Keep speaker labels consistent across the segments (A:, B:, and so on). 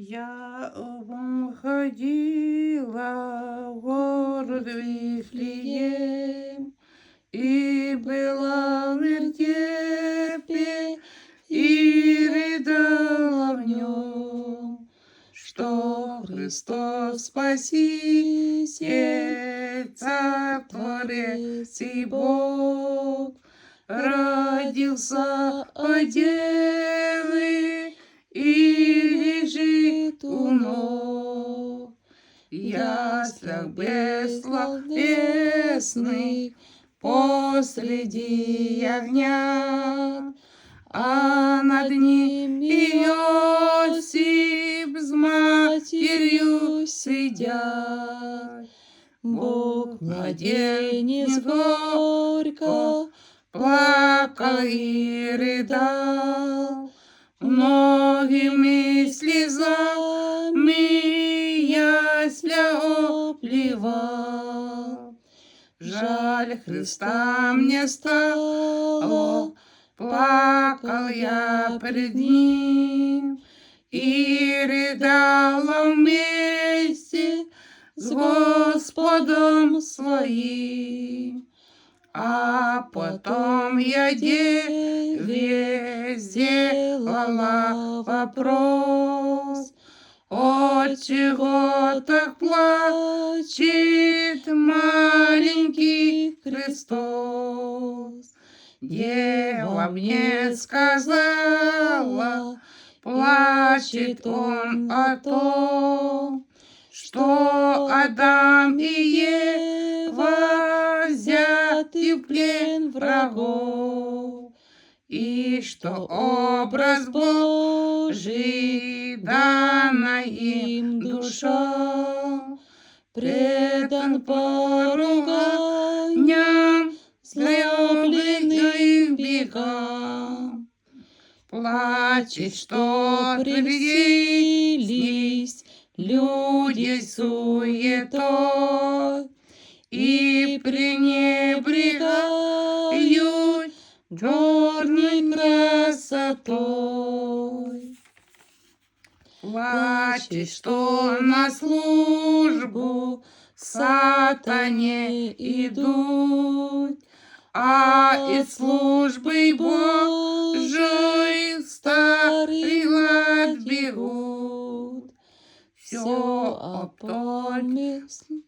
A: Я ходила в город Вифлеем, и была в вертепе, и рыдала в нем, что Христос Спаситель, Царь, Творец и Бог, родился от девы и лежит у ног. В яслях бессловесных посреди ягнят, а над ним Иосип с матерью сидят. Бог младенец горько плакал и рыдал, многими слезами ясля обливал. Жаль Христа мне стало, плакал я пред Ним и рыдала вместе с Господом своим. А потом я деве сделала вопрос: отчего так плачет маленький Христос? Дева мне сказала, плачет он о том, что Адам и Ева взяты в плен врагов, и что образ Божий, данная им душа, предан поруганиям, злоблудным бегам. Плачет, что привились люди суетой и пренебрегают горней красотой. Плачет, что на службу сатане идут, а из службы Божией старый лад бегут. Все о помысле.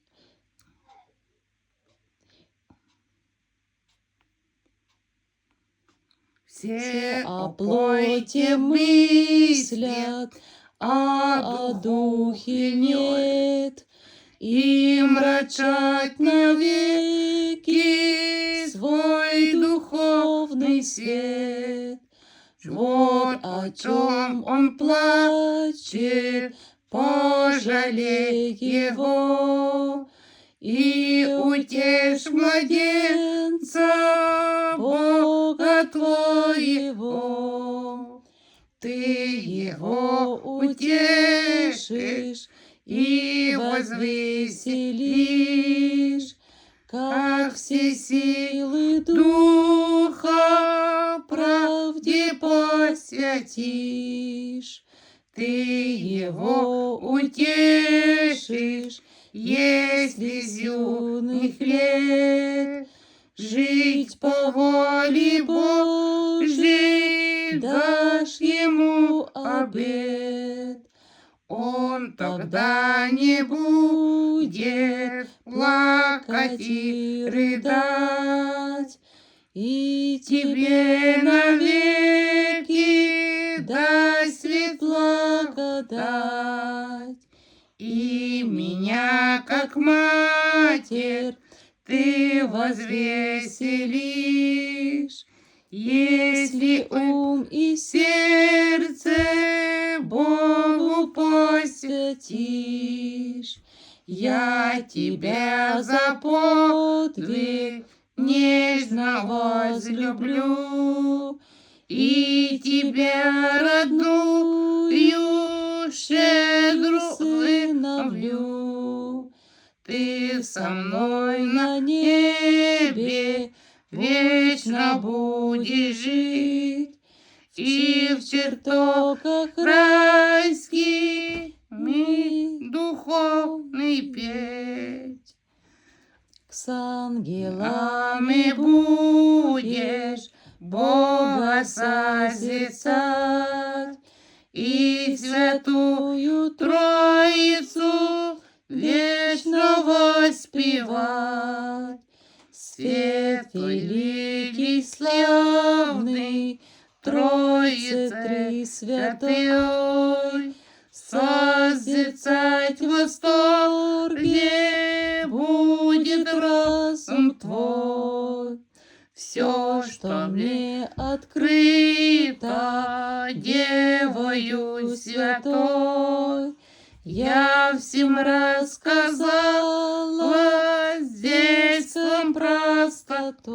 A: Все о плоти мыслят, а о духе нет, и мрачат навеки свой духовный свет. Вот о чем он плачет, пожалей его, и утешь младенца Бога твоего. Ты его утешишь и возвеселишь, как все силы Духа правде посвятишь. Ты его утешишь, если с юных лет жить по воле Божьей дашь ему обет. Он тогда не будет плакать и рыдать, и тебе навеки даст свет благодать. И меня, как матерь, ты возвеселишь, если ум и сердце Богу посвятишь. Я тебя за подвиг нежно возлюблю, и тебя, родную, щедро усыновлю. Ты со мной на небе вечно будешь жить, и в чертогах райских с ангелами будешь Бога созерцать и святую Троицу вечно воспевать. Свет великий, славный, Троице Святой, созерцать в восторге будет разум твой. Все, что мне открыто Девою Святой, я всем рассказала здесь с простотой.